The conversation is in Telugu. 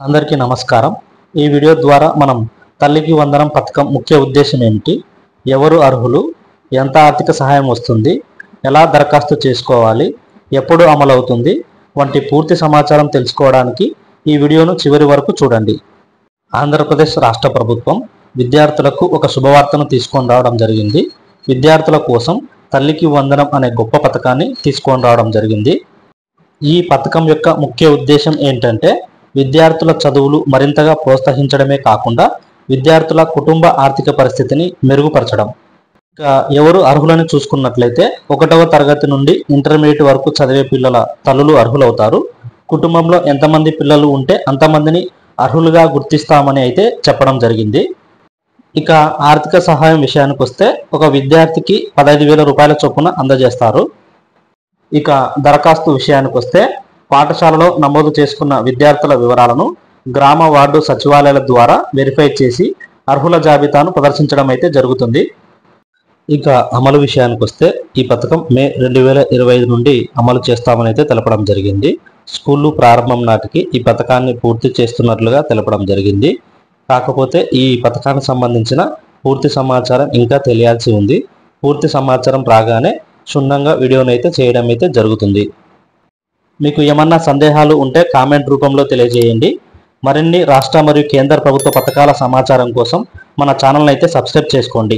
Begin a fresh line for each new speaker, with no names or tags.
అందరికీ నమస్కారం। ఈ వీడియో ద్వారా మనం తల్లికి వందనం పథకం ముఖ్య ఉద్దేశం ఏమిటి, ఎవరు అర్హులు, ఎంత ఆర్థిక సహాయం వస్తుంది, ఎలా దరఖాస్తు చేసుకోవాలి, ఎప్పుడు అమలు అవుతుంది వంటి పూర్తి సమాచారం తెలుసుకోవడానికి ఈ వీడియోను చివరి వరకు చూడండి। ఆంధ్రప్రదేశ్ రాష్ట్ర ప్రభుత్వం విద్యార్థులకు ఒక శుభవార్తను తీసుకొని రావడం జరిగింది। విద్యార్థుల కోసం తల్లికి వందనం అనే గొప్ప పథకాన్ని తీసుకొని రావడం జరిగింది। ఈ పథకం యొక్క ముఖ్య ఉద్దేశం ఏంటంటే విద్యార్థుల చదువులు మరింతగా ప్రోత్సహించడమే కాకుండా విద్యార్థుల కుటుంబ ఆర్థిక పరిస్థితిని మెరుగుపరచడం। ఎవరు అర్హులని చూసుకున్నట్లయితే 1వ తరగతి నుండి ఇంటర్మీడియట్ వరకు చదివే పిల్లల తల్లులు అర్హులవుతారు। కుటుంబంలో ఎంతమంది పిల్లలు ఉంటే అంతమందిని అర్హులుగా గుర్తిస్తామని అయితే చెప్పడం జరిగింది। ఇక ఆర్థిక సహాయం విషయానికి వస్తే ఒక విద్యార్థికి 15,000 రూపాయల చొప్పున అందజేస్తారు। ఇక దరఖాస్తు విషయానికి వస్తే పాఠశాలలో నమోదు చేసుకున్న విద్యార్థుల వివరాలను గ్రామ వార్డు సచివాలయాల ద్వారా వెరిఫై చేసి అర్హుల జాబితాను ప్రదర్శించడం అయితే జరుగుతుంది। ఇక అమలు విషయానికి వస్తే ఈ పథకం మే 2025 నుండి అమలు చేస్తామని అయితే తెలపడం జరిగింది। స్కూళ్ళు ప్రారంభం నాటికి ఈ పథకాన్ని పూర్తి చేస్తున్నట్లుగా తెలపడం జరిగింది। కాకపోతే ఈ పథకానికి సంబంధించిన పూర్తి సమాచారం ఇంకా తెలియాల్సి ఉంది। పూర్తి సమాచారం రాగానే క్షుణ్ణంగా వీడియోని అయితే చేయడం అయితే జరుగుతుంది। మీకు ఏమన్నా సందేహాలు ఉంటే కామెంట్ రూపంలో తెలియజేయండి। మరిన్ని రాష్ట్ర మరియు కేంద్ర ప్రభుత్వ పథకాల సమాచారం కోసం మన ఛానల్ని అయితే సబ్స్క్రైబ్ చేసుకోండి।